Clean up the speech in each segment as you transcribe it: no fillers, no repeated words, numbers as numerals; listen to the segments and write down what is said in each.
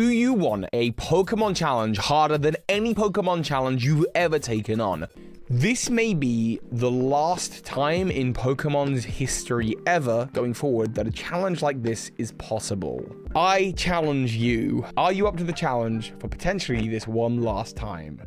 Do you want a Pokemon challenge harder than any Pokemon challenge you've ever taken on? This may be the last time in Pokemon's history ever going forward that a challenge like this is possible. I challenge you. Are you up to the challenge for potentially this one last time?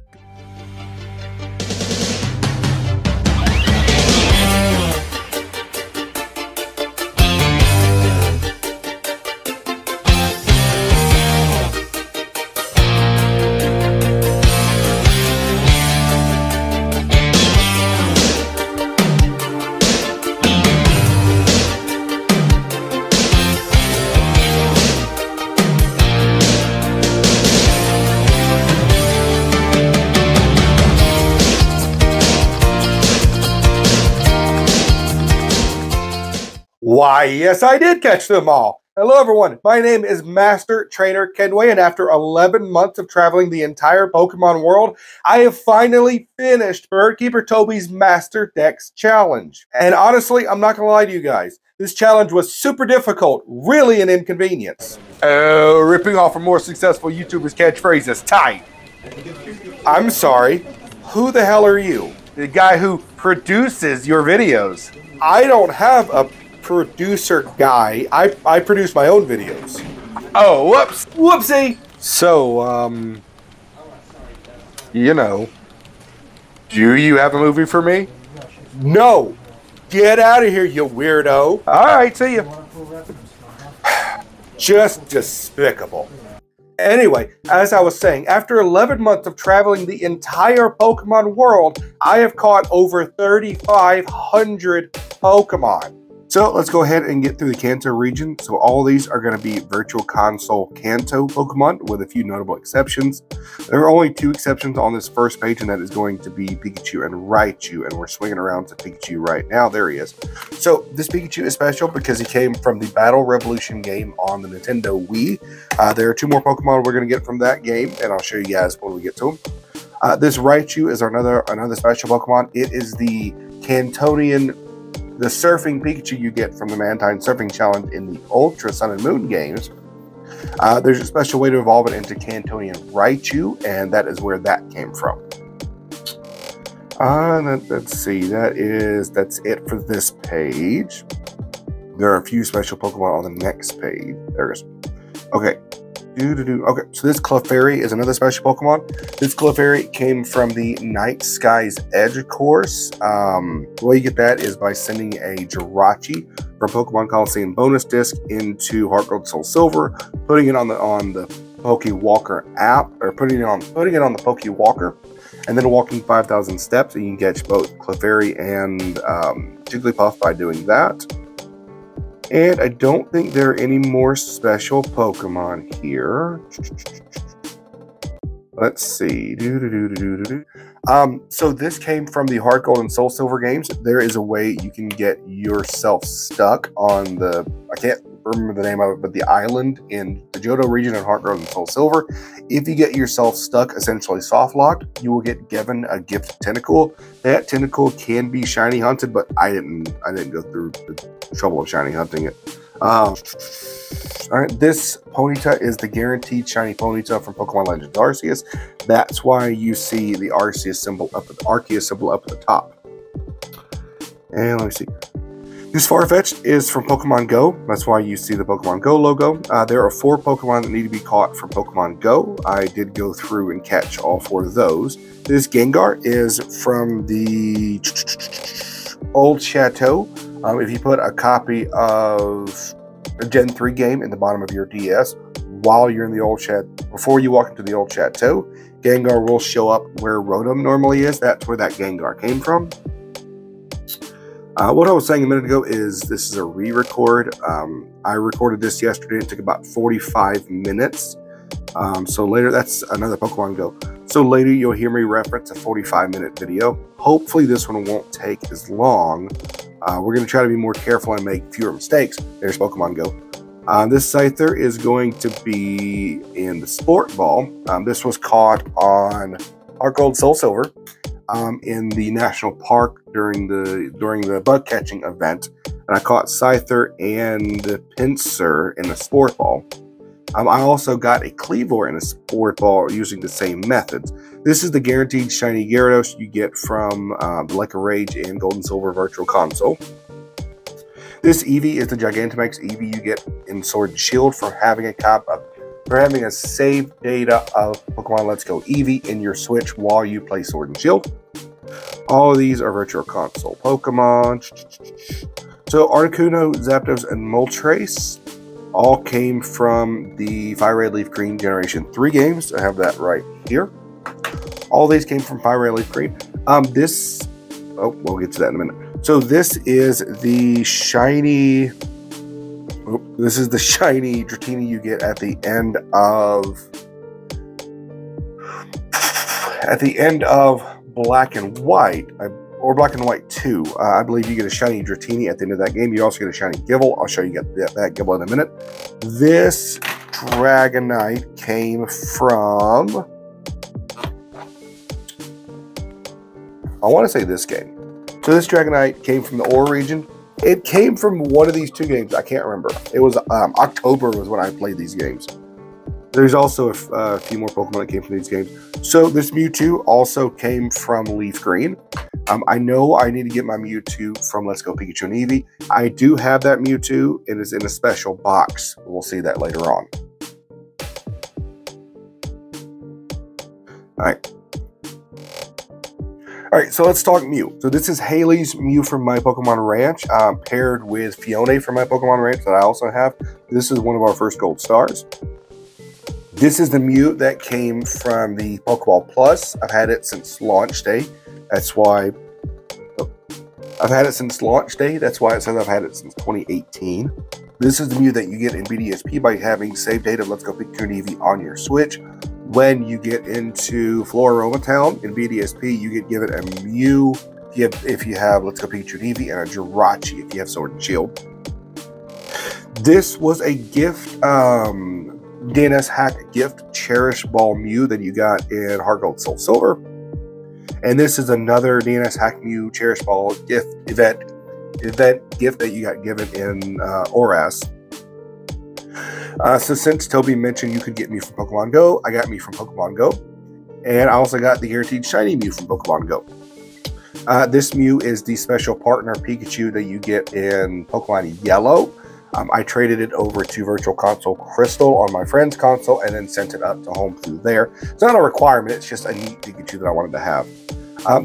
Why, yes, I did catch them all. Hello, everyone. My name is Master Trainer Kenway, and after 11 months of traveling the entire Pokemon world, I have finally finished BirdKeeperToby's Master Dex challenge. And honestly, I'm not going to lie to you guys. This challenge was super difficult, really an inconvenience. Oh, ripping off a more successful YouTuber's catchphrase is tight. I'm sorry. Who the hell are you? The guy who produces your videos. I don't have a producer guy. I produce my own videos. Oh, whoops. Whoopsie. So, you know, do you have a movie for me? No. Get out of here, you weirdo. All right, see ya. Just despicable. Anyway, as I was saying, after 11 months of traveling the entire Pokemon world, I have caught over 3,500 Pokemon. So let's go ahead and get through the Kanto region. So all of these are going to be Virtual Console Kanto Pokemon with a few notable exceptions. There are only 2 exceptions on this first page, and that is going to be Pikachu and Raichu. And we're swinging around to Pikachu right now. There he is. So this Pikachu is special because he came from the Battle Revolution game on the Nintendo Wii. There are 2 more Pokemon we're going to get from that game, and I'll show you guys when we get to them. This Raichu is another special Pokemon. It is the the surfing Pikachu you get from the Mantine Surfing Challenge in the Ultra Sun and Moon games. There's a special way to evolve it into Cantonian Raichu, and that is where that came from. Let's see, that's it for this page. There are a few special Pokemon on the next page. There's, okay. Okay, so this Clefairy is another special Pokemon. This Clefairy came from the Night Skies Edge course. The way you get that is by sending a Jirachi from Pokemon Coliseum bonus disc into Heart Gold Soul Silver, putting it on the PokeWalker app, or putting it on the PokeWalker, and then walking 5,000 steps, and you can catch both Clefairy and Jigglypuff by doing that. And I don't think there are any more special Pokemon here. Let's see. So this came from the Heart Gold and Soul Silver games. There is a way you can get yourself stuck on the, I can't remember the name of it, but the island in the Johto region in Heart Gold and Soul Silver. If you get yourself stuck, essentially soft locked, you will get given a gift tentacle. That tentacle can be shiny hunted, but I didn't go through the trouble of shiny hunting it. All right, this Ponyta is the guaranteed shiny Ponyta from Pokemon Legends Arceus. That's why you see the Arceus symbol up at the top. And let me see. This Farfetch'd is from Pokemon Go. That's why you see the Pokemon Go logo. There are 4 Pokemon that need to be caught from Pokemon Go. I did go through and catch all 4 of those. This Gengar is from the Old Chateau. If you put a copy of a Gen 3 game in the bottom of your DS while you're in the Old Chateau, before you walk into the Old Chateau, Gengar will show up where Rotom normally is. That's where that Gengar came from. What I was saying a minute ago is this is a re-record. I recorded this yesterday. It took about 45 minutes. So later, that's another Pokemon Go. So later, you'll hear me reference a 45-minute video. Hopefully, this one won't take as long. We're going to try to be more careful and make fewer mistakes. There's Pokemon Go. This Scyther is going to be in the Sport Ball. This was caught on Heart Gold Soul Silver. In the national park during the bug catching event, and I caught Scyther and Pinsir in the Sport Ball. I also got a Cleavor and a Sport Ball using the same methods. This is the guaranteed shiny Gyarados you get from the Leica Rage and Gold and Silver Virtual Console. This Eevee is the Gigantamax Eevee you get in Sword and Shield for having a save data of Pokemon Let's Go Eevee in your Switch while you play Sword and Shield. All of these are Virtual Console Pokemon. So Articuno, Zapdos, and Moltres all came from the Fire Red Leaf Green Generation 3 games. I have that right here. All these came from Fire Red Leaf Green. We'll get to that in a minute. So this is the shiny. This is the shiny Dratini you get at the end of Black and White, or Black and White 2. I believe you get a shiny Dratini at the end of that game. You also get a shiny Gible. I'll show you that Gible in a minute. This Dragonite came from, I want to say this game. So this Dragonite came from the Ore region. It came from one of these two games. I can't remember. It was October was when I played these games. There's also a few more Pokemon that came from these games. So this Mewtwo also came from Leaf Green. I know I need to get my Mewtwo from Let's Go Pikachu and Eevee. I do have that Mewtwo. It is in a special box. We'll see that later on. All right, so let's talk Mew. So this is Haley's Mew from my Pokemon Ranch, paired with Fiona from my Pokemon Ranch that I also have. This is one of our first gold stars. This is the Mew that came from the Pokeball Plus. I've had it since launch day. That's why I've had it since launch day. That's why it says I've had it since 2018. This is the Mew that you get in BDSP by having save data of Let's Go Pikachu and Eevee on your Switch. When you get into Floroma Town in BDSP, you get given a Mew if you have Let's Go Pikachu and Eevee, and a Jirachi if you have Sword and Shield. This was a gift, DNS Hack gift Cherish Ball Mew that you got in Heart Gold Soul Silver. And this is another DNS Hack Mew Cherish Ball gift event gift that you got given in ORAS. So since Toby mentioned you could get me from Pokemon Go, I got me from Pokemon Go. And I also got the guaranteed shiny Mew from Pokemon Go. This Mew is the special partner Pikachu that you get in Pokemon Yellow. I traded it over to Virtual Console Crystal on my friend's console and then sent it up to home through there. It's not a requirement, it's just a neat Pikachu that I wanted to have.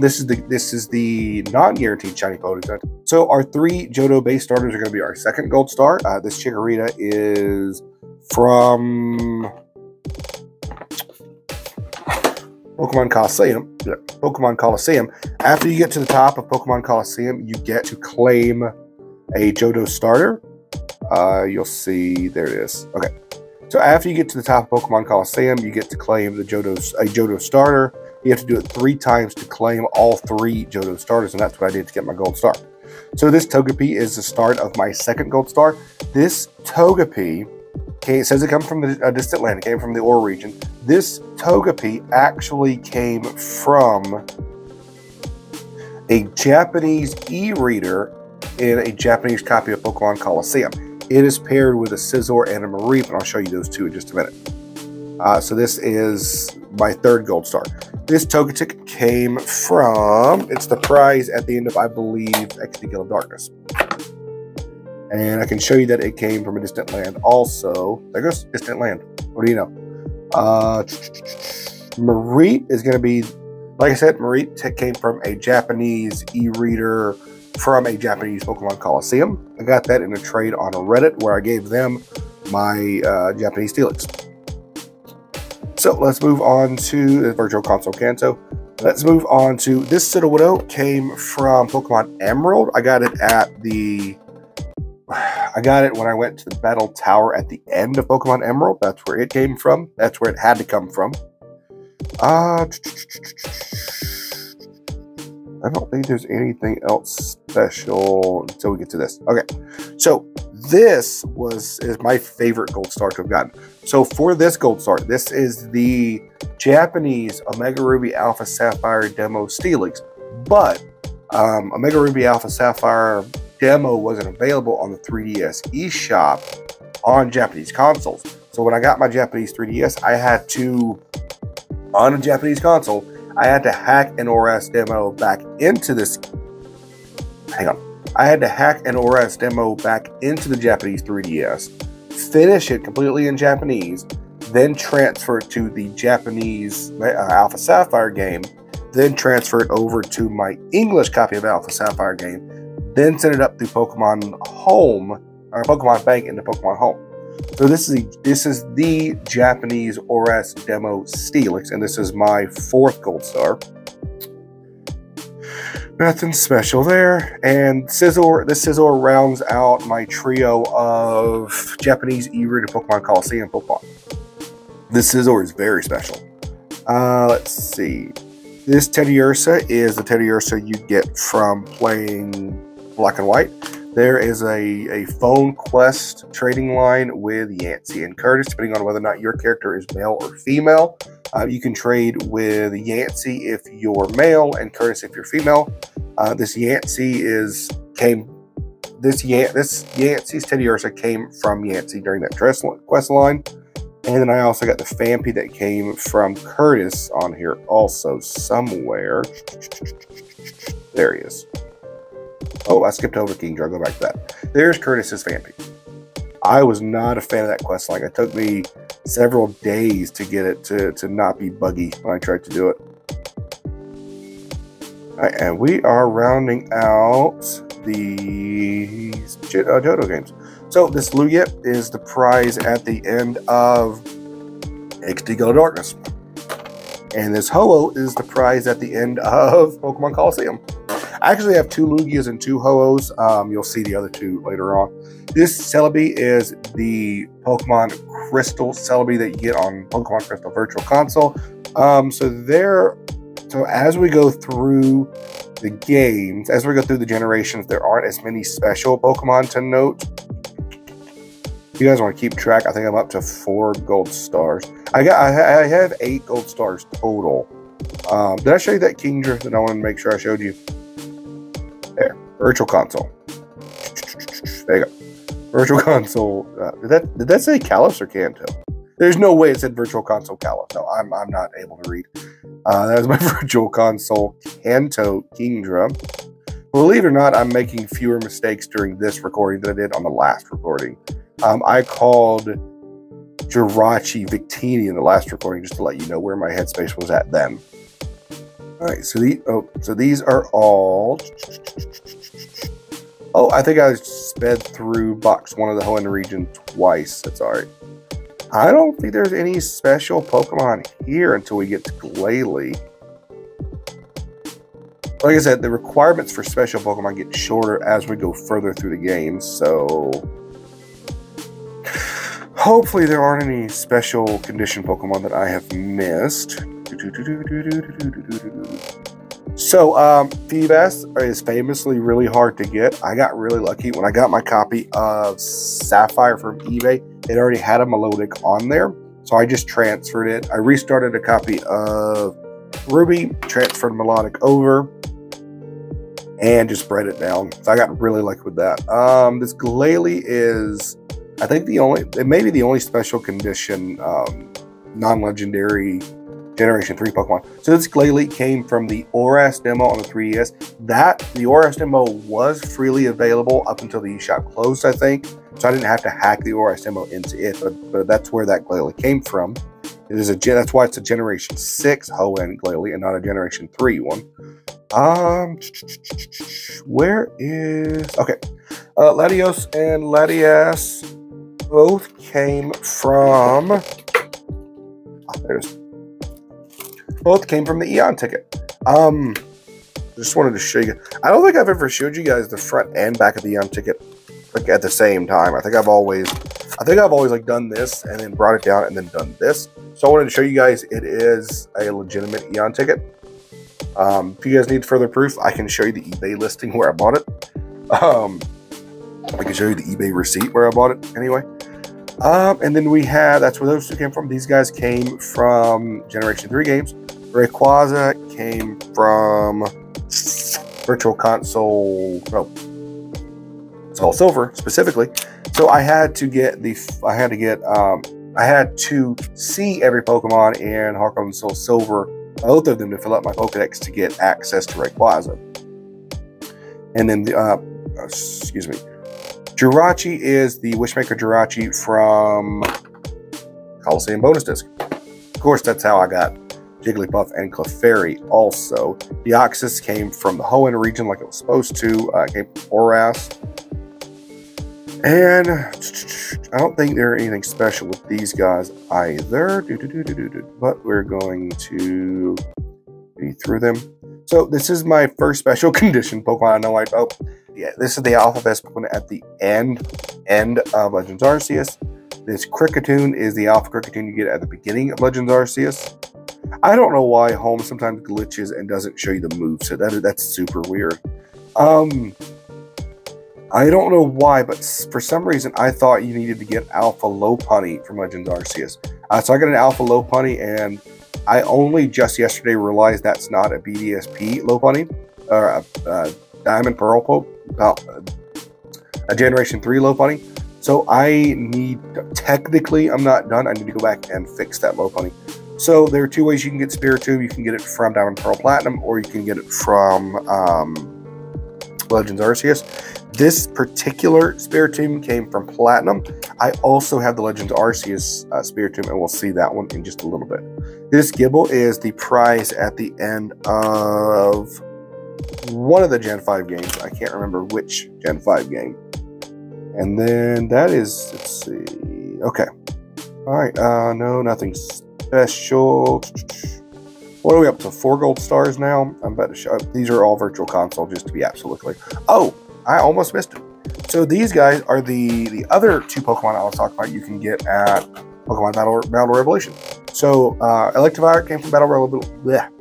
This is the non-guaranteed shiny Pokemon. So our 3 Johto base starters are going to be our second gold star. This Chikorita is from Pokemon Coliseum. Yeah, Pokemon Coliseum. After you get to the top of Pokemon Coliseum, you get to claim a Johto starter. You'll see, there it is. Okay. So after you get to the top of Pokemon Coliseum, you get to claim a Johto starter. You have to do it 3 times to claim all 3 Johto starters, and that's what I did to get my gold star. So this Togepi is the start of my second gold star. This Togepi, it says it comes from a distant land. It came from the Ore region. This Togepi actually came from a Japanese e-reader in a Japanese copy of Pokemon Coliseum. It is paired with a Scizor and a Mareep, and I'll show you those 2 in just a minute. So this is my 3rd gold star. This Togetic came from, it's the prize at the end of, I believe, XD Guild of Darkness. And I can show you that it came from a distant land also. There goes distant land. What do you know? Mareep is going to be, like I said, Mareep came from a Japanese e-reader from a Japanese Pokemon Coliseum. I got that in a trade on Reddit where I gave them my Japanese Steelix. So let's move on to the Virtual Console Kanto. Let's move on to this Citadel came from Pokemon Emerald. I got it when I went to the Battle Tower at the end of Pokemon Emerald. That's where it came from. That's where it had to come from. I don't think there's anything else special until we get to this. Okay, so this is my favorite gold star to have gotten. So for this gold star, this is the Japanese Omega Ruby Alpha Sapphire Demo Steelix, but Omega Ruby Alpha Sapphire Demo wasn't available on the 3DS eShop on Japanese consoles. So when I got my Japanese 3DS, I had to, on a Japanese console, I had to hack an ORAS demo back into this. Hang on. I had to hack an ORAS demo back into the Japanese 3DS, finish it completely in Japanese, then transfer it to the Japanese Alpha Sapphire game, then transfer it over to my English copy of Alpha Sapphire game, then send it up through Pokemon Home, or Pokemon Bank into Pokemon Home. So this is the Japanese ORAS demo Steelix, and this is my 4th gold star. Nothing special there. And this Scizor rounds out my trio of Japanese E-rated Pokemon Coliseum Pokemon. This Scizor is very special. Let's see. This Teddiursa is the Teddiursa you get from playing Black and White. There is a phone quest trading line with Yancey and Curtis, depending on whether or not your character is male or female. You can trade with Yancey if you're male and Curtis if you're female. This Yancey's Teddiursa came from Yancey during that quest line. And then I also got the Phanpy that came from Curtis on here also somewhere. There he is. Oh, I skipped over Kingdra. I'll go back to that. There's Curtis's Phanpy. I was not a fan of that quest line. It took me several days to get it to not be buggy when I tried to do it. All right, and we are rounding out these Johto games. So this Luyet is the prize at the end of XD Glow Darkness. And this Ho-Oh is the prize at the end of Pokemon Coliseum. I actually have 2 Lugias and 2 Ho-Ohs. You'll see the other 2 later on. This Celebi is the Pokemon Crystal Celebi that you get on Pokemon Crystal Virtual Console. So as we go through the games, as we go through the generations, there aren't as many special Pokemon to note. If you guys want to keep track, I think I'm up to 4 gold stars. I have 8 gold stars total. Did I show you that Kingdra that I wanted to make sure I showed you? There, Virtual Console. There you go. Virtual Console. Did that say Kalos or Kanto? There's no way it said Virtual Console Kalos. No, I'm not able to read. That was my Virtual Console Kanto Kingdra. Believe it or not, I'm making fewer mistakes during this recording than I did on the last recording. I called Jirachi Victini in the last recording just to let you know where my headspace was at then. All right, so these are all. Oh, I think I sped through box 1 of the Hoenn region twice. That's all right. I don't think there's any special Pokemon here until we get to Glalie. Like I said, the requirements for special Pokemon get shorter as we go further through the game, so hopefully there aren't any special condition Pokemon that I have missed. So, Feebas is famously really hard to get. I got really lucky. When I got my copy of Sapphire from eBay, it already had a Melodic on there, so I just transferred it. I restarted a copy of Ruby, transferred Melodic over, and just spread it down. So I got really lucky with that. This Glalie is, I think, it may be the only special condition non-legendary Generation 3 Pokemon. So this Glalie came from the ORAS demo on the 3DS. The ORAS demo was freely available up until the eShop closed, I think. So I didn't have to hack the ORAS demo into it, but that's where that Glalie came from. That's why it's a Generation 6 Hoenn Glalie and not a Generation 3 one. Where is... Okay. Latios and Latias both came from... there's... Both came from the Eon ticket. Just wanted to show you. I don't think I've ever showed you guys the front and back of the Eon ticket like at the same time. I think I've always like done this and then brought it down and then done this. So I wanted to show you guys it is a legitimate Eon ticket. If you guys need further proof, I can show you the eBay listing where I bought it. I can show you the eBay receipt where I bought it anyway. And then we have, that's where those 2 came from. These guys came from Generation 3 games. Rayquaza came from Virtual Console, Soul Silver specifically. So I had to get I had to see every Pokemon in Heart Gold and Soul Silver, both of them, to fill up my Pokedex to get access to Rayquaza. And then, excuse me, Jirachi is the Wishmaker Jirachi from Coliseum Bonus Disc. Of course, that's how I got Jigglypuff and Clefairy also. Deoxys came from the Hoenn region like it was supposed to. It came from Oras. And I don't think there are anything special with these guys either. But we're going to be through them. So this is my first special condition Pokemon. I know yeah, this is the Alpha Best Pokemon at the end of Legends Arceus. This Kricketune is the Alpha Kricketune you get at the beginning of Legends Arceus. I don't know why Home sometimes glitches and doesn't show you the move, so that's super weird. I don't know why, but for some reason I thought you needed to get Alpha Lopunny from Legends Arceus. So I got an Alpha Lopunny, and I only just yesterday realized that's not a BDSP Lopunny, or a Diamond Pearl a Generation 3 Lopunny. So I need, technically I'm not done, I need to go back and fix that Lopunny. So there are two ways you can get Spiritomb. You can get it from Diamond Pearl Platinum, or you can get it from Legends Arceus. This particular Spiritomb came from Platinum. I also have the Legends Arceus Spiritomb, and we'll see that one in just a little bit. This Gible is the prize at the end of one of the Gen 5 games. I can't remember which Gen 5 game. And then that is, let's see. Okay. All right. No, nothing special. What are we up to? 4 gold stars now? I'm about to show. These are all Virtual Console, just to be absolutely clear. Oh, I almost missed it. So these guys are the other 2 Pokemon I was talking about you can get at Pokemon Battle Revolution. So Electivire came from Battle Revolution.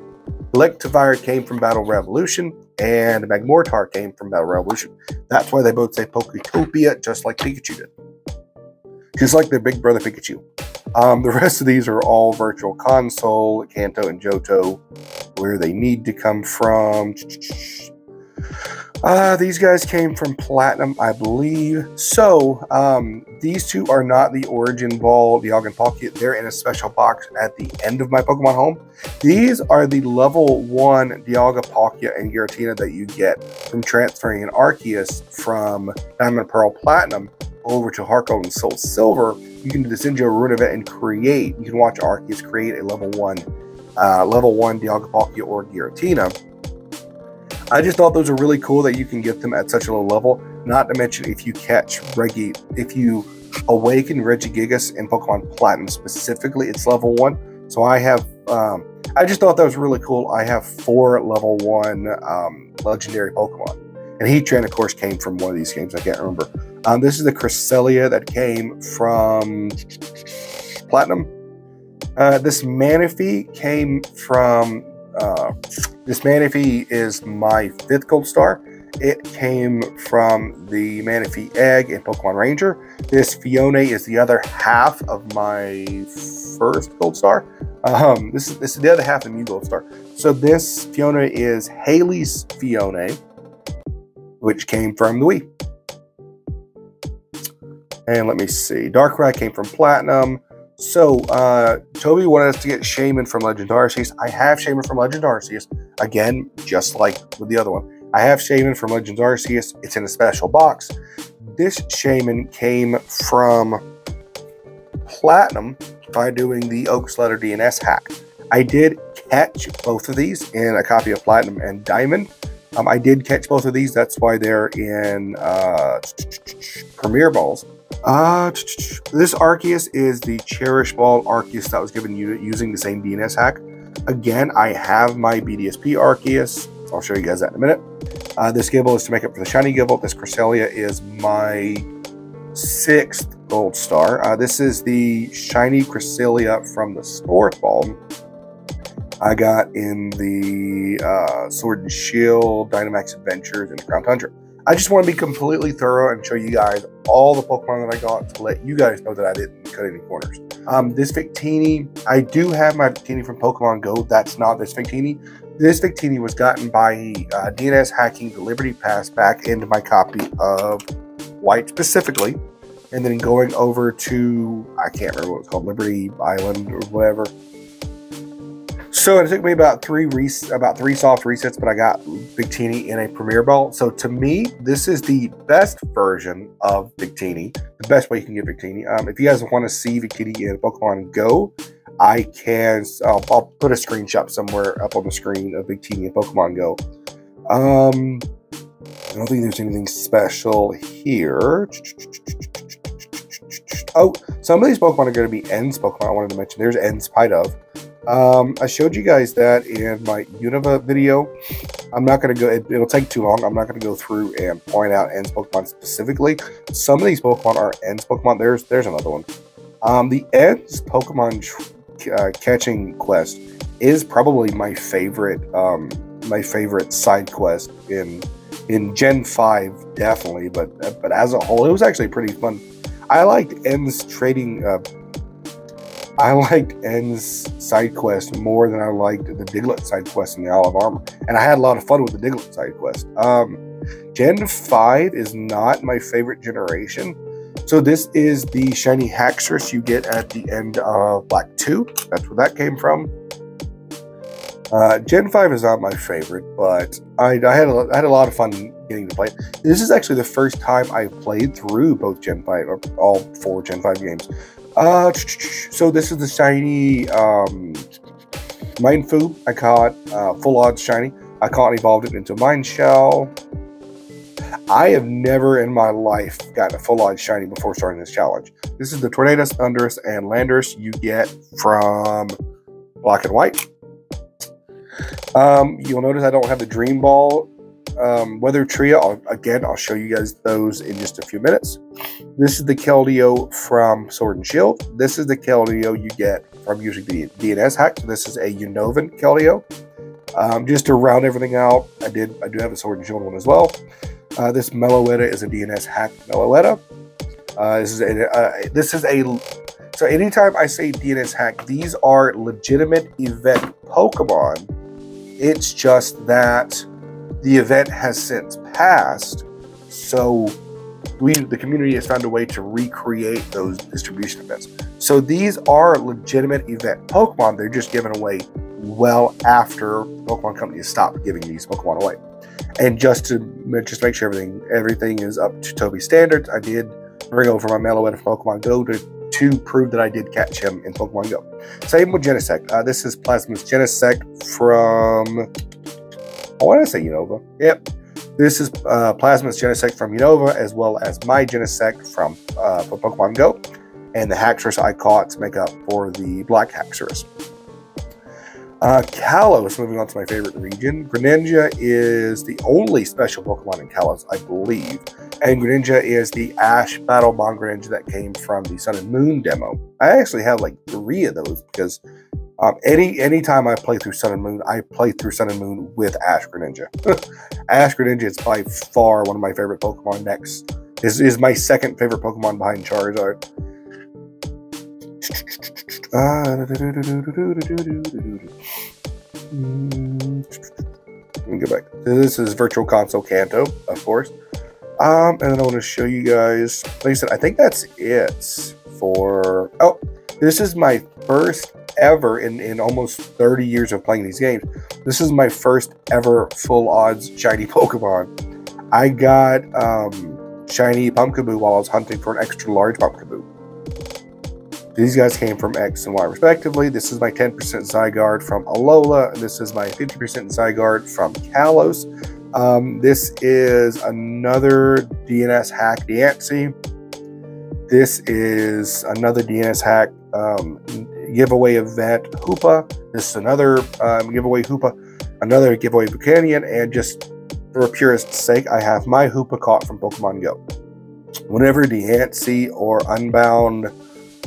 Electivire came from Battle Revolution, and Magmortar came from Battle Revolution. That's why they both say Poketopia, just like Pikachu did. Just like their big brother Pikachu. The rest of these are all Virtual Console, Kanto and Johto, where they need to come from. These guys came from Platinum, I believe. So, these 2 are not the Origin Ball, Dialga and Palkia. They're in a special box at the end of my Pokemon Home. These are the level 1 Dialga, Palkia, and Giratina that you get from transferring an Arceus from Diamond Pearl Platinum over to Heart Gold and Soul Silver. You can do the Sinjo Rune event and create. You can watch Arceus create a level 1 Dialga, Palkia, or Giratina. I just thought those are really cool that you can get them at such a low level. Not to mention, if you awaken Regigigas in Pokemon Platinum specifically, it's level 1. So I have, I just thought that was really cool. I have 4 level 1 legendary Pokemon. And Heatran, of course, came from one of these games. I can't remember. This is the Cresselia that came from Platinum. This Manaphy came from... this Manaphy is my 5th gold star. It came from the Manaphy egg in Pokemon Ranger. This Fione is the other half of my 1st gold star. This is the other half of the new gold star. So this Fione is Haley's Fione, which came from the Wii. And let me see. Darkrai came from Platinum. So, Toby wanted us to get Shaman from Legend Arceus. I have Shaman from Legend Arceus. Again, just like with the other one. I have Shaman from Legend Arceus. It's in a special box. This Shaman came from Platinum by doing the Oak Letter DNS hack. I did catch both of these in a copy of Platinum and Diamond. I did catch both of these. That's why they're in Premier Balls. This Arceus is the Cherish Ball Arceus that was given you using the same DNS hack. Again, I have my BDSP Arceus. I'll show you guys that in a minute. This Gible is to make up for the Shiny Gible. This Cresselia is my 6th gold star. This is the Shiny Cresselia from the Sport Ball I got in the Sword and Shield, Dynamax Adventures, and Crown Tundra. I just want to be completely thorough and show you guys all the Pokemon that I got to let you guys know that I didn't cut any corners. This Victini, I do have my Victini from Pokemon Go. That's not this Victini. This Victini was gotten by DNS hacking the Liberty Pass back into my copy of White specifically. and then going over to, I can't remember what it's called, Liberty Island or whatever. So it took me about three soft resets, but I got Victini in a Premier Ball. So to me, this is the best version of Victini, the best way you can get Victini. If you guys want to see Victini in Pokemon Go, I'll put a screenshot somewhere up on the screen of Victini in Pokemon Go. I don't think there's anything special here. Oh, some of these Pokemon are going to be Ends Pokemon I wanted to mention. There's Ends Pidove. I showed you guys that in my Unova video. I'm not going to go, it'll take too long. I'm not going to go through and point out Ends Pokemon specifically. Some of these Pokemon are Ends Pokemon. There's another one. The Ends Pokemon catching quest is probably my favorite side quest in Gen 5, definitely, but as a whole, it was actually pretty fun. I liked Ends side quest more than I liked the Diglett side quest in the Isle of Armor, and I had a lot of fun with the Diglett side quest. Gen 5 is not my favorite generation, so this is the shiny Haxorus you get at the end of Black 2. That's where that came from. Gen 5 is not my favorite, but I had a lot of fun getting to play it. This is actually the first time I played through both Gen 5, or all 4 Gen 5 games. So this is the shiny Mindfu. I caught full odds shiny. I caught and evolved it into Mind Shell. I have never in my life gotten a full odds shiny before starting this challenge. This is the Tornadus, Thundurus, and Landorus you get from Black and White. You'll notice I don't have the Dream Ball Weather Trio. I'll show you guys those in just a few minutes. This is the Keldeo from Sword and Shield. This is the Keldeo you get from using the DNS hack. This is a Unovan Keldeo. Just to round everything out, I do have a Sword and Shield one as well. This Meloetta is a DNS hack Meloetta. So anytime I say DNS hack, these are legitimate event Pokemon. It's just that the event has since passed, so the community has found a way to recreate those distribution events. So these are legitimate event Pokemon. They're just given away well after Pokemon companies stopped giving these Pokemon away. And just to make sure everything is up to Toby standards, I did bring over my Meloetta from Pokemon Go to prove that I did catch him in Pokemon Go. Same with Genesect. This is Plasma's Genesect from, I want to say Unova. Yep. This is Plasma's Genesect from Unova, as well as my Genesect from Pokemon Go, and the Haxorus I caught to make up for the Black Haxorus. Kalos, moving on to my favorite region. Greninja is the only special Pokemon in Kalos, I believe. And Greninja is the Ash Battle Bond Greninja that came from the Sun and Moon demo. I actually have like 3 of those because any time I play through Sun and Moon, I play through Sun and Moon with Ash Greninja. Ash Greninja is by far one of my favorite Pokemon. Next is my second favorite Pokemon behind Charizard. Let me go back. This is Virtual Console Kanto, of course. And then I want to show you guys, like I said, I think that's it for, oh, this is my first ever in almost 30 years of playing these games. This is my first ever full odds shiny Pokemon. I got shiny Pumpkaboo while I was hunting for an extra large Pumpkaboo. These guys came from X and Y respectively. This is my 10% Zygarde from Alola. This is my 50% Zygarde from Kalos. This is another DNS hack Diancie. This is another DNS hack giveaway event Hoopa. This is another giveaway Hoopa. Another giveaway Buchanan. And just for purist's sake, I have my Hoopa caught from Pokemon Go. Whenever Diancie or Unbound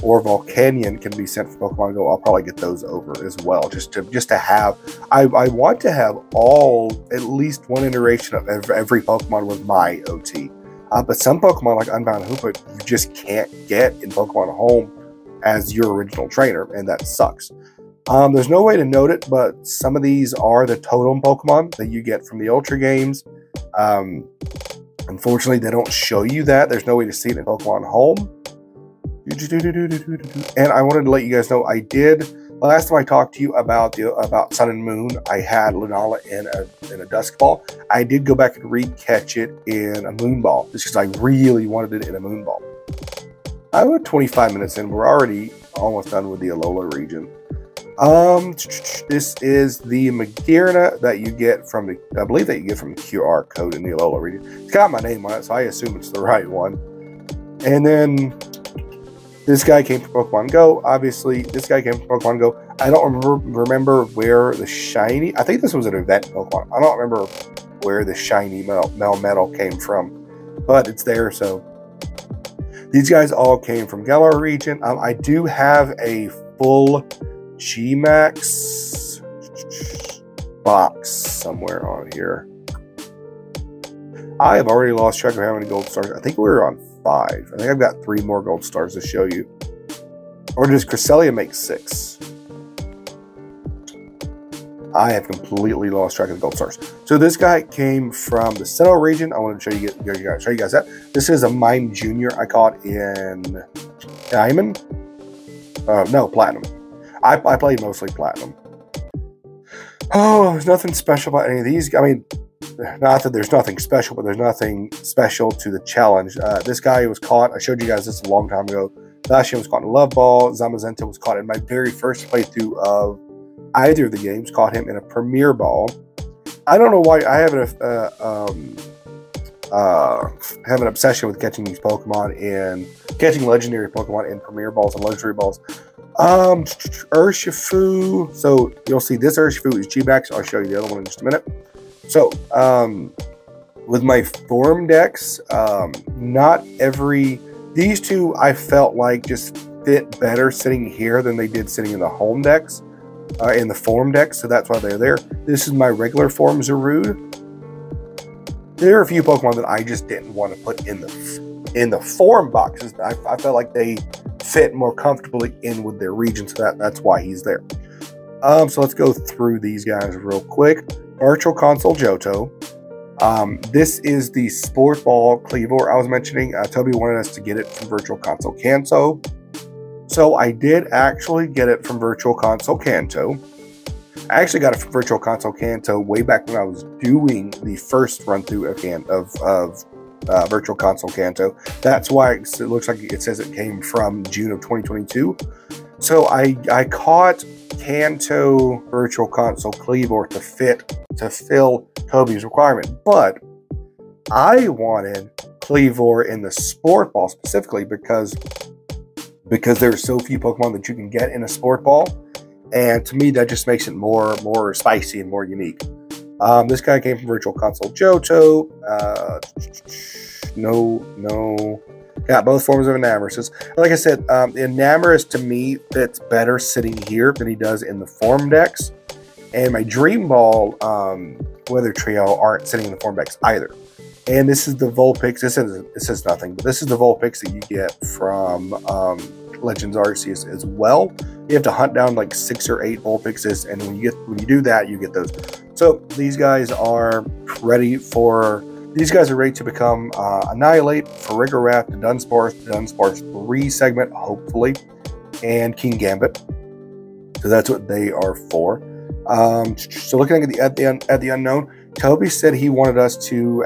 or Volcanion can be sent from Pokemon Go, I'll probably get those over as well. Just to have, I want to have at least one iteration of every Pokemon with my OT. But some Pokemon like Unbound Hoopa, you just can't get in Pokemon Home as your original trainer, and that sucks. There's no way to note it, but some of these are the totem Pokemon that you get from the Ultra games. Unfortunately, they don't show you that. There's no way to see it in Pokemon Home. And I wanted to let you guys know I did. Last time I talked to you about Sun and Moon, I had Lunala in a Dusk Ball. I did go back and re-catch it in a Moon Ball, just because I really wanted it in a Moon Ball. I'm at 25 minutes in. We're already almost done with the Alola region. This is the Magearna that you get from the, I believe that you get from the QR code in the Alola region. It's got my name on it, so I assume it's the right one. And then this guy came from Pokemon Go. Obviously, this guy came from Pokemon Go. I don't remember where the shiny, I think this was an event Pokemon. I don't remember where the shiny metal came from, but it's there. So these guys all came from Galar region. I do have a full G-Max box somewhere on here. I have already lost track of how many gold stars. I think we were on 5. I think I've got 3 more gold stars to show you. Or does Cresselia make 6? I have completely lost track of the gold stars. So this guy came from the Sinnoh region. I wanted to show you guys that. This is a Mime Junior I caught in Diamond. No, Platinum. I played mostly Platinum. Oh, there's nothing special about any of these. I mean, not that there's nothing special, but there's nothing special to the challenge. This guy was caught. I showed you guys this a long time ago. Bastion was caught in a Love Ball. Zamazenta was caught in my very first playthrough of either of the games. Caught him in a Premier Ball. I don't know why I have an obsession with catching these Pokemon and catching legendary Pokemon in Premier Balls and Luxury Balls. Urshifu. So you'll see this Urshifu is G-Max. I'll show you the other one in just a minute. So, with my Form Dex, these two I felt like just fit better sitting here than they did sitting in the Home Dex, in the Form Dex, so that's why they're there. This is my regular form Zarude. There are a few Pokemon that I just didn't want to put in the form boxes. I felt like they fit more comfortably in with their region, so that's why he's there. So let's go through these guys real quick. Virtual Console Johto. This is the Sport Ball Cleavor I was mentioning. Toby wanted us to get it from Virtual Console Kanto. So I did actually get it from Virtual Console Kanto. I actually got it from Virtual Console Kanto way back when I was doing the first run through of Virtual Console Kanto. That's why it looks like it says it came from June of 2022. So I caught Kanto Virtual Console Cleavor to fill Toby's requirement, but I wanted Cleavor in the Sport Ball specifically because there's so few Pokemon that you can get in a Sport Ball, and to me that just makes it more spicy and more unique. This guy came from Virtual Console Johto. No. Got both forms of Enamorus. Like I said, Enamorus to me fits better sitting here than he does in the Form Dex. And my Dream Ball Weather Trio aren't sitting in the Form Dex either. And this is the Vulpix. This says nothing, but this is the Vulpix that you get from Legends Arceus as well. You have to hunt down like 6 or 8 Vulpixes, and when you do that, you get those. So these guys are ready to become Annihilate, Farigiraf, the Dunsparce 3 segment, hopefully, and King Gambit. So that's what they are for. So looking at the unknown, Toby said he wanted us to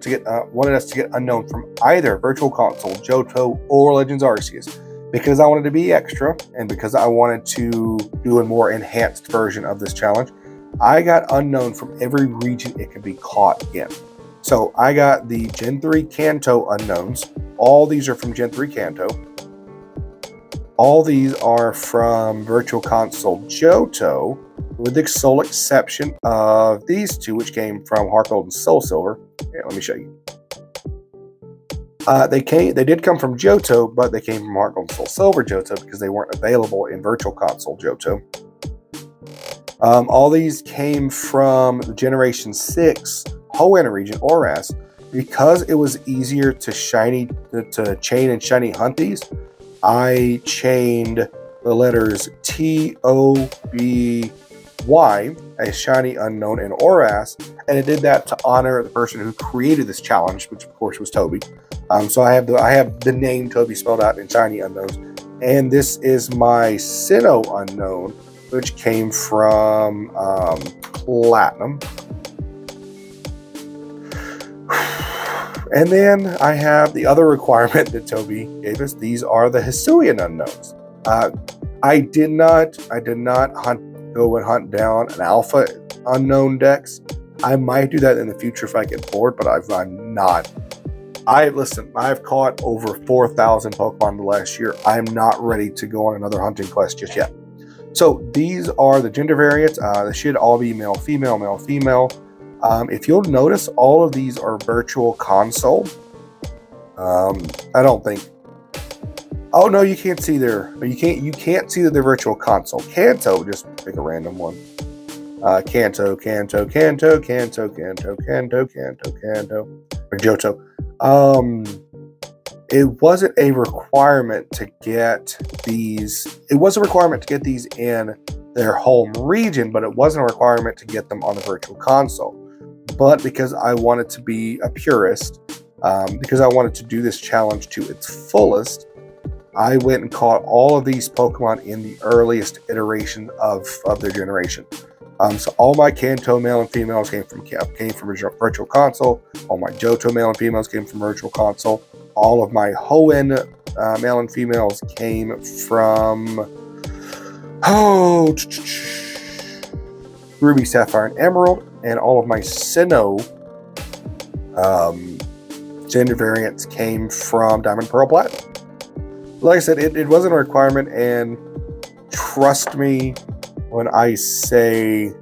get unknown from either Virtual Console, Johto, or Legends Arceus, because I wanted to be extra and because I wanted to do a more enhanced version of this challenge. I got unknown from every region it could be caught in. So I got the Gen 3 Kanto unknowns. All these are from Gen 3 Kanto. All these are from Virtual Console Johto, with the sole exception of these two, which came from Heart Gold and Soul Silver. Here, let me show you. They did come from Johto, but they came from Heart Gold and Soul Silver Johto because they weren't available in Virtual Console Johto. All these came from the Generation 6 Hoenn region, ORAS, because it was easier to chain and shiny hunt these. I chained the letters T, O, B, Y, a shiny unknown in Oras, and it did that to honor the person who created this challenge, which of course was Toby. So I have the name Toby spelled out in shiny unknowns, and this is my Sinnoh unknown, which came from Platinum. And then I have the other requirement that Toby gave us. These are the Hisuian unknowns. I did not go and hunt down an alpha unknown dex. I might do that in the future if I get bored, but I'm not. Listen, I've caught over 4,000 Pokemon the last year. I'm not ready to go on another hunting quest just yet. So these are the gender variants. They should all be male, female, male, female. If you'll notice, all of these are virtual console. I don't think. Oh no, you can't see their. You can't see that they're virtual console. Kanto, just pick a random one. Kanto, Kanto, Kanto, Kanto, Kanto, Kanto, Kanto, Kanto, or Johto. It wasn't a requirement to get these. It was a requirement to get these in their home region, but it wasn't a requirement to get them on the virtual console. But because I wanted to be a purist, because I wanted to do this challenge to its fullest, I went and caught all of these Pokemon in the earliest iteration of their generation. So all my Kanto male and females came from virtual console. All my Johto male and females came from virtual console. All of my Hoenn male and females came from Ruby, Sapphire, and Emerald. And all of my Sinnoh gender variants came from Diamond, Pearl, Platinum. Like I said, it wasn't a requirement, and trust me when I say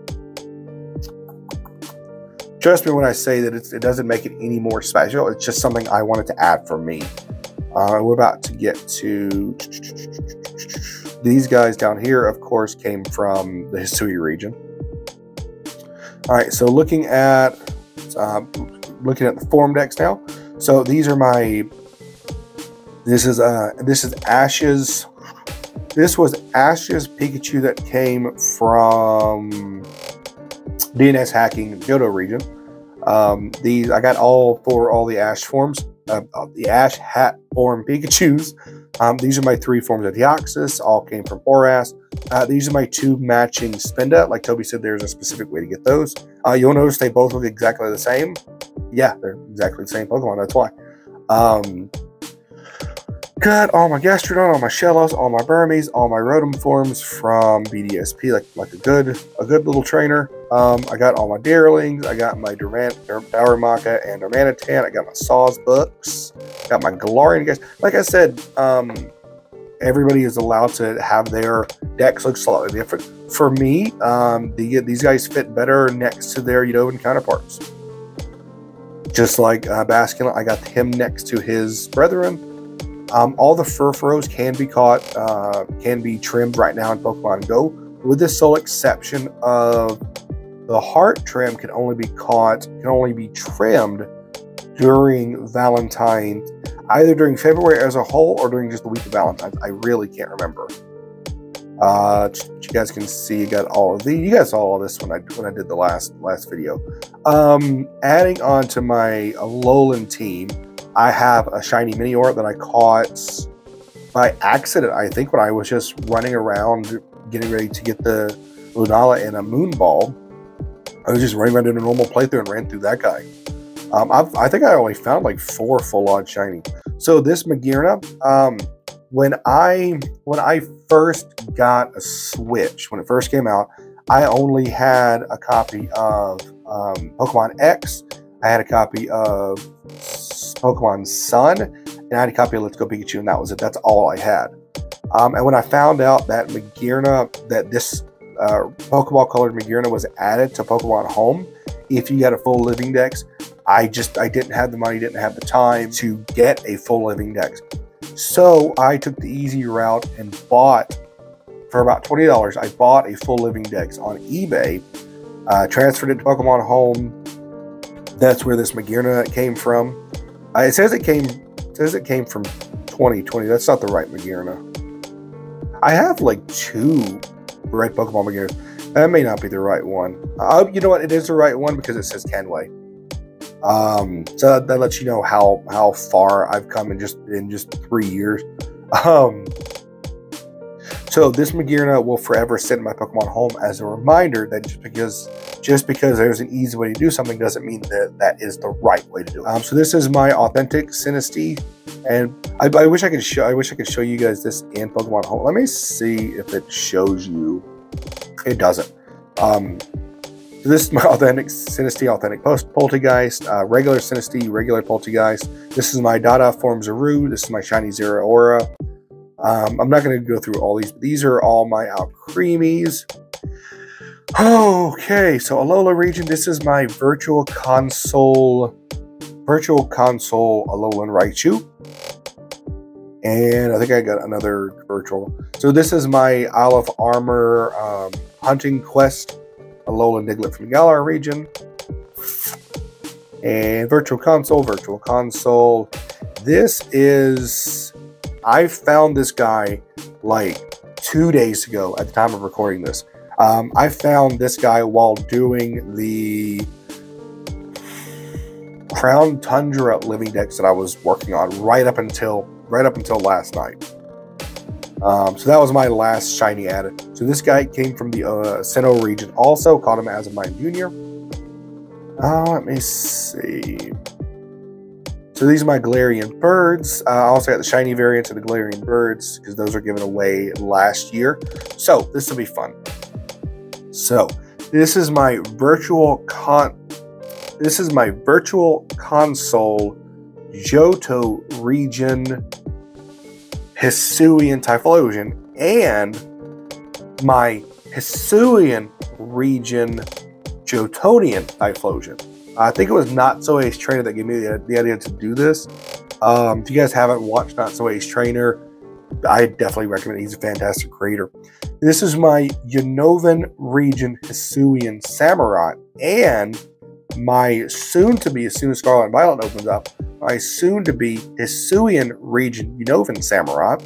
that it doesn't make it any more special. It's just something I wanted to add for me. We're about to get to these guys down here. Of course, came from the Hisui region. All right, so looking at the form decks now. So these are my. This is Ash's. This was Ash's Pikachu that came from DNS hacking Johto region. These I got all the Ash forms, the Ash hat form Pikachus. These are my 3 forms of Deoxys, all came from Oras. These are my 2 matching Spinda. Like Toby said, there's a specific way to get those. You'll notice they both look exactly the same. Yeah, they're exactly the same Pokemon, that's why. Got all my Gastrodon, all my Shellos, all my Burmese, all my Rotom forms from BDSP, like a good little trainer. I got all my Darlings. I got my Darumaka and Darmanitan. I got my Sawsbucks. Got my Galarian guys. Like I said, everybody is allowed to have their decks look slightly different. For me, these guys fit better next to their Unova counterparts. Just like Basculin, I got him next to his brethren. All the Furfurrows can be caught, can be trimmed right now in Pokemon Go, with the sole exception of the heart trim can only be trimmed during Valentine's, either during February as a whole or during just the week of Valentine's. I really can't remember. You guys can see, you got all of these. You guys saw all this when I did the last video. Adding on to my Alolan team, I have a shiny Minior that I caught by accident, I think, when I was just running around getting ready to get the Lunala and a Moonball. I was just running around doing a normal playthrough and ran through that guy. I think I only found like 4 full-on shiny. So this Magearna, when I first got a Switch, when it first came out, I only had a copy of Pokemon X. I had a copy of Pokemon Sun, and I had a copy of Let's Go Pikachu, and that was it. That's all I had. And when I found out that this Pokeball colored Magearna was added to Pokemon Home, if you got a full living dex, I didn't have the money, didn't have the time to get a full living dex. So I took the easy route and bought, for about $20, I bought a full living dex on eBay, transferred it to Pokemon Home. That's where this Magearna came from. It says it came from 2020. That's not the right Magearna. I have like 2 red Pokemon Magearnas. That may not be the right one. You know what? It is the right one because it says Kenway. So that lets you know how far I've come in just 3 years. So this Magearna will forever sit in my Pokemon home as a reminder that just because there's an easy way to do something doesn't mean that is the right way to do it. So this is my authentic Sinistea, and I wish I could show you guys this in Pokemon Home. Let me see if it shows you. It doesn't. So this is my authentic Sinistea, authentic Poltegeist, regular Sinistea, regular Poltegeist. This is my Dada form Zaru. This is my shiny Zeraora. I'm not going to go through all these, but these are all my Alcremies. Okay, so Alola region, this is my Virtual Console Alolan Raichu. And I think I got another virtual. So this is my Isle of Armor Hunting Quest Alolan Diglett from the Galar region. And Virtual Console. This is... I found this guy like 2 days ago at the time of recording this. I found this guy while doing the Crown Tundra living decks that I was working on right up until last night. So that was my last shiny added. So this guy came from the Sinnoh region. Also caught him as a mine junior. Let me see. So these are my Galarian birds. I also got the shiny variants of the Galarian birds because those were given away last year. So this will be fun. So this is my virtual console Johto region Hisuian Typhlosion and my Hisuian region Johtonian Typhlosion. I think it was Not So Ace Trainer that gave me the idea to do this. If you guys haven't watched Not So Ace Trainer, I definitely recommend it. He's a fantastic creator. This is my Unnovan region Hisuian Samurai and my soon-to-be, as soon as Scarlet and Violet opens up, my soon-to-be Hisuian region Unnovan Samurai.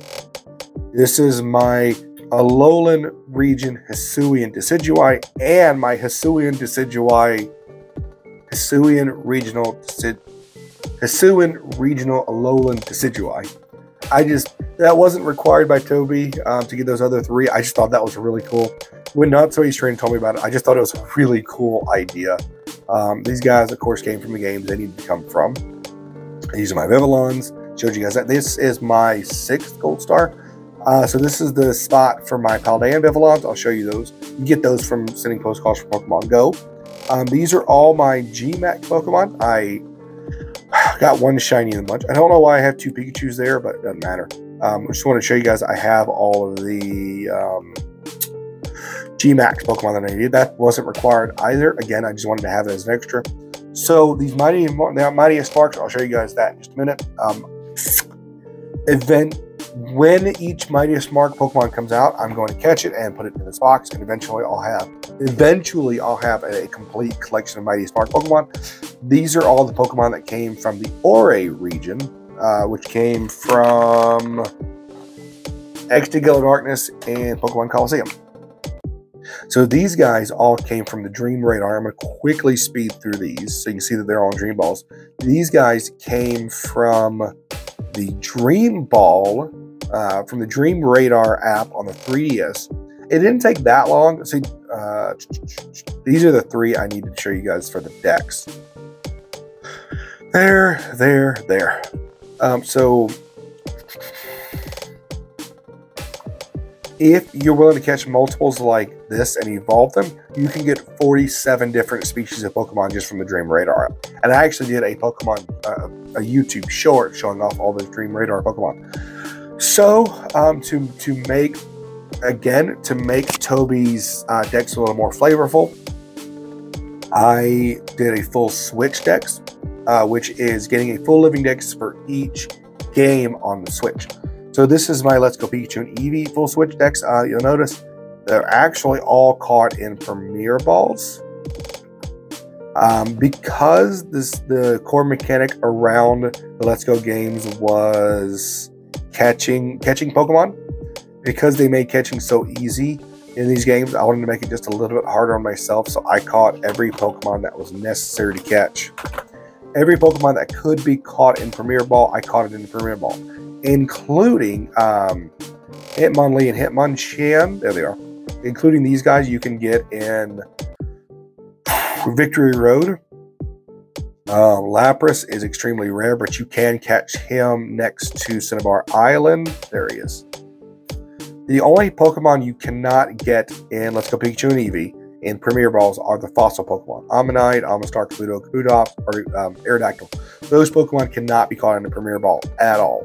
This is my Alolan region Hisuian Decidueye and my Hisuian regional Alolan Decidueye. That wasn't required by Toby to get those other three. I just thought that was really cool. When Not So Ace Trainer told me about it, I just thought it was a really cool idea. These guys, of course, came from the games they needed to come from. These are my Vivillons. Showed you guys that. This is my 6th Gold Star. So this is the spot for my Paldean Vivillons. I'll show you those. You get those from sending postcards from Pokemon Go. These are all my GMAX Pokemon. I got one shiny in the bunch. I don't know why I have 2 Pikachus there, but it doesn't matter. I just want to show you guys I have all of the GMAX Pokemon that I needed. That wasn't required either. Again, I just wanted to have it as an extra. So these Mightiest Marks, I'll show you guys that in just a minute. When each Mightiest Mark Pokemon comes out, I'm going to catch it and put it in this box, and eventually I'll have a complete collection of Mightiest Mark Pokemon. These are all the Pokemon that came from the Ore region, which came from XD Gale Darkness and Pokemon Coliseum. So these guys all came from the Dream Radar. I'm going to quickly speed through these so you can see that they're all Dream Balls. These guys came from the Dream Ball, from the Dream Radar app on the 3DS. It didn't take that long. See, these are the 3 I needed to show you guys for the decks. There. So if you're willing to catch multiples like this and evolve them, you can get 47 different species of Pokemon just from the Dream Radar app. And I actually did a YouTube short showing off all the Dream Radar Pokemon. So to make Toby's decks a little more flavorful, I did a full Switch Dex, which is getting a full living dex for each game on the Switch. So this is my Let's Go Pikachu and Eevee full Switch Dex. You'll notice they're actually all caught in Premier Balls. Because the core mechanic around the Let's Go games was catching Pokemon, because they made catching so easy, in these games. I wanted to make it just a little bit harder on myself, so I caught every Pokemon that was necessary to catch. Every Pokemon that could be caught in Premier Ball, I caught it in Premier Ball, including Hitmonlee and Hitmonchan. There they are. Including these guys you can get in Victory Road. Lapras is extremely rare, but you can catch him next to Cinnabar Island. There he is. The only Pokemon you cannot get in Let's Go Pikachu and Eevee in Premier Balls are the fossil Pokemon. Ammonite, Amistar, Kabuto, Kabutops, or Aerodactyl. Those Pokemon cannot be caught in a Premier Ball at all.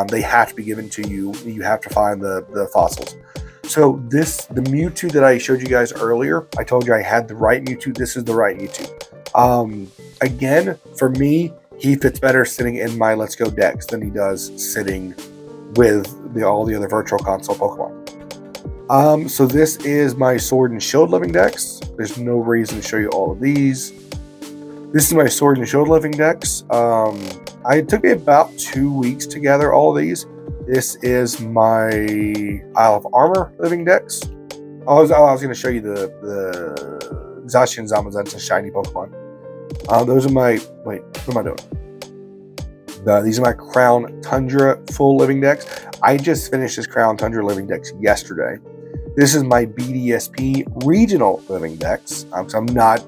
They have to be given to you. You have to find the fossils. So the Mewtwo that I showed you guys earlier, I told you I had the right Mewtwo. This is the right Mewtwo. Again, for me, he fits better sitting in my Let's Go Dex than he does sitting with all the other Virtual Console Pokemon. So this is my Sword and Shield Living Dex. There's no reason to show you all of these. This is my Sword and Shield Living Dex. It took me about 2 weeks to gather all of these. This is my Isle of Armor Living Dex. I was going to show you the Zacian Zamazenta shiny Pokemon. Those are my... Wait, what am I doing? These are my Crown Tundra full Living Dex. I just finished this Crown Tundra Living Dex yesterday. This is my BDSP Regional Living Dex. So I'm not...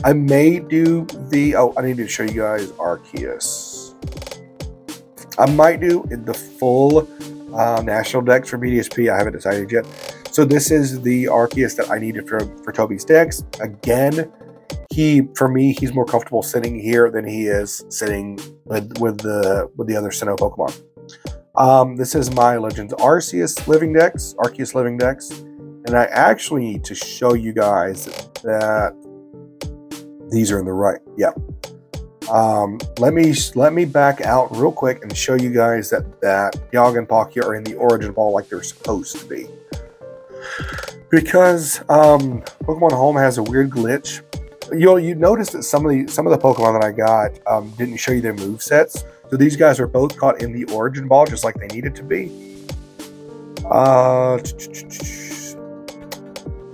I may do the... Oh, I need to show you guys Arceus. I might do the full National Dex for BDSP. I haven't decided yet. So this is the Arceus that I needed for Toby's Dex. Again, for me, he's more comfortable sitting here than he is sitting with the other Sinnoh Pokemon. This is my Legends Arceus Living Dex, and I actually need to show you guys that these are in the right. Yeah. Let me back out real quick and show you guys that Dialga and Palkia are in the Origin Ball like they're supposed to be. Because Pokemon Home has a weird glitch. You notice that some of the Pokemon that I got didn't show you their movesets. So these guys are both caught in the Origin Ball just like they needed to be.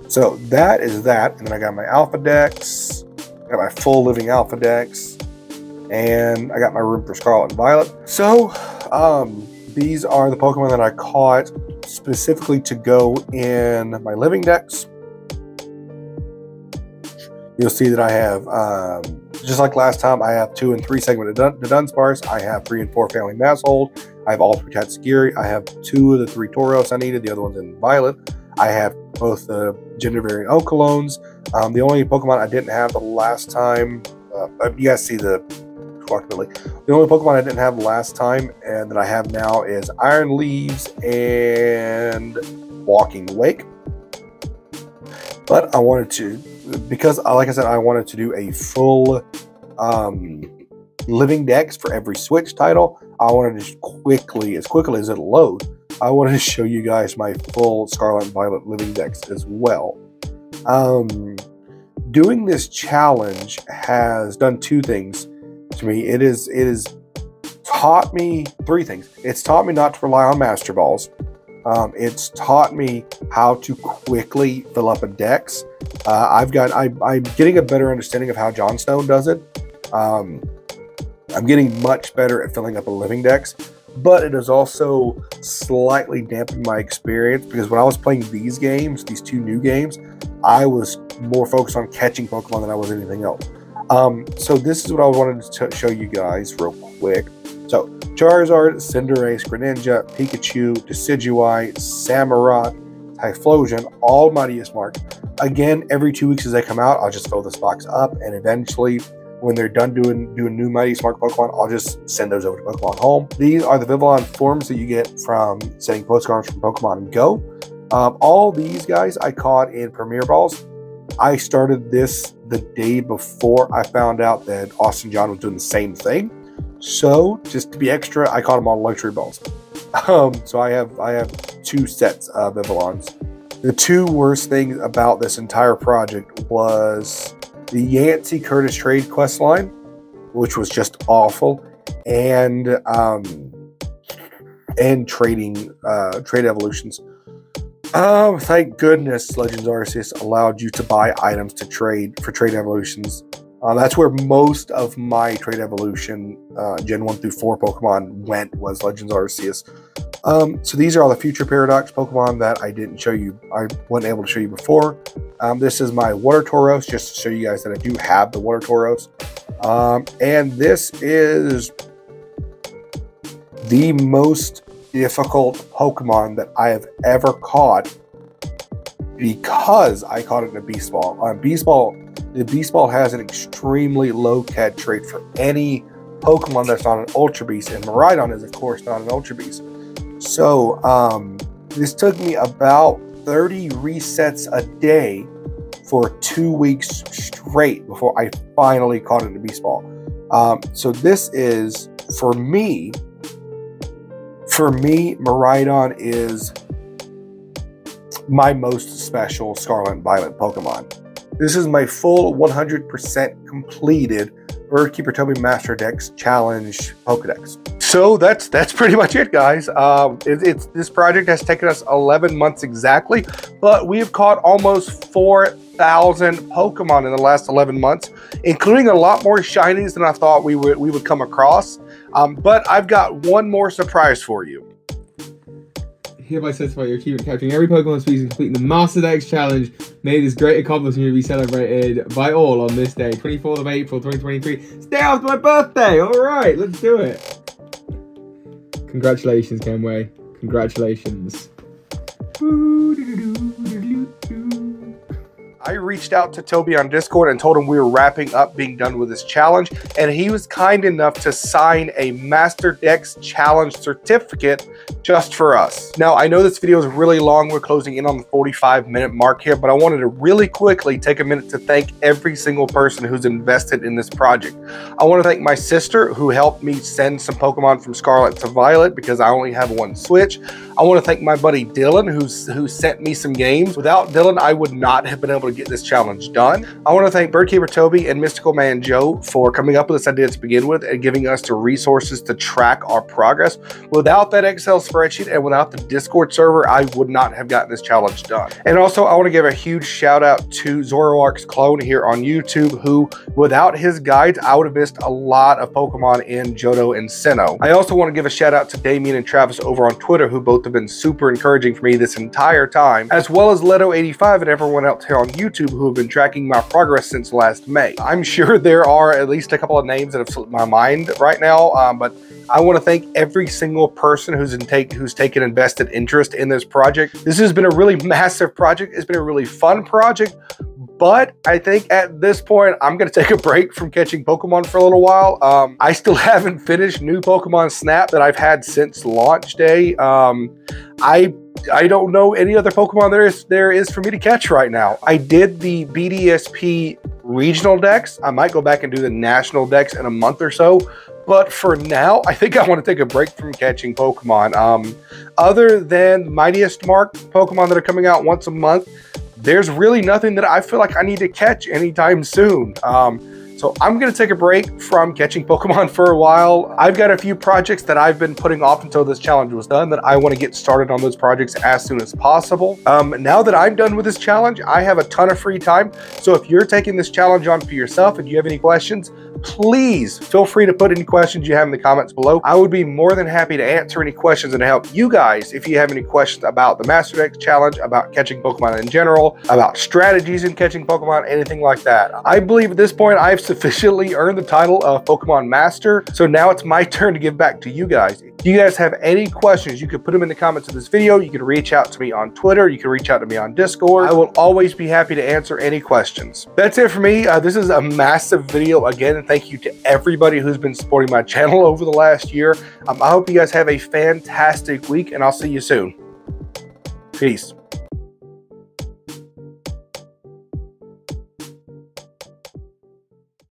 So that is that. And then I got my Alpha Dex. I got my full Living Alpha Dex. And I got my room for Scarlet and Violet. So these are the Pokemon that I caught specifically to go in my Living Dex. You'll see that I have, just like last time, I have 2 and 3 segmented Dunsparce. I have 3 and 4 Family Masshold. I have all 3 Tatsugiri. I have 2 of the 3 Tauros I needed. The other one's in Violet. I have both the gender variant Ocalones. The only Pokemon I didn't have the last time, you guys see the collectibility. The only Pokemon I didn't have last time and that I have now is Iron Leaves and Walking Wake. But I wanted to, because like I said, I wanted to do a full Living Dex for every Switch title. I wanted to as quickly as it'll load, I wanted to show you guys my full Scarlet and Violet Living Dex as well. Doing this challenge has done 2 things to me. It has taught me 3 things. It's taught me not to rely on Master Balls. It's taught me how to quickly fill up a Dex. I'm getting a better understanding of how Jon Snow does it. I'm getting much better at filling up a Living Dex, but it has also slightly dampened my experience because when I was playing these games, these 2 new games, I was more focused on catching Pokemon than I was anything else. So this is what I wanted to show you guys real quick. So Charizard, Cinderace, Greninja, Pikachu, Decidueye, Samurott, Typhlosion, all Mightiest Mark. Again, every 2 weeks as they come out, I'll just fill this box up, and eventually, when they're done doing new Mightiest Mark Pokemon, I'll just send those over to Pokemon Home. These are the Vivillon forms that you get from sending postcards from Pokemon Go. All these guys I caught in Premier Balls. I started this the day before I found out that Austin John was doing the same thing. So, just to be extra, I caught them on luxury balls. So I have 2 sets of Vivillons. The 2 worst things about this entire project was the Yancey Curtis trade quest line, which was just awful, and trading trade evolutions. Thank goodness Legends Arceus allowed you to buy items to trade for trade evolutions. That's where most of my trade evolution Gen 1 through 4 Pokemon went, was Legends Arceus. So these are all the future Paradox Pokemon that I didn't show you. I wasn't able to show you before. This is my Water Tauros, just to show you guys that I do have the Water Tauros. And this is the most difficult Pokemon that I have ever caught, because I caught it in a Beast Ball. The Beast Ball has an extremely low catch rate for any Pokemon that's not an Ultra Beast, and Miraidon is, of course, not an Ultra Beast. So, this took me about 30 resets a day for 2 weeks straight before I finally caught it in a Beast Ball. So this is, for me, Miraidon is my most special Scarlet and Violet Pokemon. This is my full 100% completed BirdKeeperToby Master Dex Challenge Pokedex. So that's pretty much it, guys. This project has taken us 11 months exactly, but we have caught almost 4,000 Pokemon in the last 11 months, including a lot more shinies than I thought we would come across. But I've got one more surprise for you. Hereby certify your achievement capturing every Pokemon species and completing the Master Dex challenge. May this great accomplishment be celebrated by all on this day, 24th of April 2023. It's the day after my birthday. All right, let's do it. Congratulations, Kenway. Congratulations. I reached out to Toby on Discord and told him we were wrapping up being done with this challenge, and he was kind enough to sign a Master Dex challenge certificate just for us. Now, I know this video is really long. We're closing in on the 45-minute mark here, but I wanted to really quickly take a minute to thank every single person who's invested in this project. I want to thank my sister, who helped me send some Pokemon from Scarlet to Violet because I only have one Switch. I want to thank my buddy Dylan, who sent me some games. Without Dylan, I would not have been able to get this challenge done. I want to thank BirdKeeperToby and Mystical Man Joe for coming up with this idea to begin with and giving us the resources to track our progress. Without that Excel spreadsheet and without the Discord server, I would not have gotten this challenge done. And also, I want to give a huge shout out to Zoroark'sClone here on YouTube, who, without his guides, I would have missed a lot of Pokemon in Johto and Sinnoh. I also want to give a shout out to Damien and Travis over on Twitter, who both have been super encouraging for me this entire time, as well as Leto85 and everyone else here on YouTube who have been tracking my progress since last May. I'm sure there are at least a couple of names that have slipped my mind right now, but I want to thank every single person who's taken invested interest in this project. This has been a really massive project. It's been a really fun project, but I think at this point, I'm going to take a break from catching Pokemon for a little while. I still haven't finished New Pokemon Snap that I've had since launch day. I don't know any other Pokemon there is for me to catch right now. I did the BDSP regional dex. I might go back and do the national dex in a month or so. But for now, I think I want to take a break from catching Pokemon. Other than Mightiest Mark Pokemon that are coming out once a month, there's really nothing that I feel like I need to catch anytime soon. So I'm going to take a break from catching Pokemon for a while. I've got a few projects that I've been putting off until this challenge was done that I want to get started on those projects as soon as possible. Now that I'm done with this challenge, I have a ton of free time. So if you're taking this challenge on for yourself and you have any questions, please feel free to put any questions you have in the comments below. I would be more than happy to answer any questions and help you guys if you have any questions about the Master Dex challenge, about catching Pokemon in general, about strategies in catching Pokemon, anything like that. I believe at this point I've sufficiently earned the title of Pokemon Master, so now it's my turn to give back to you guys. If you guys have any questions, you can put them in the comments of this video. You can reach out to me on Twitter. You can reach out to me on Discord. I will always be happy to answer any questions. That's it for me. This is a massive video. Again, thank you to everybody who's been supporting my channel over the last year. I hope you guys have a fantastic week, and I'll see you soon. Peace.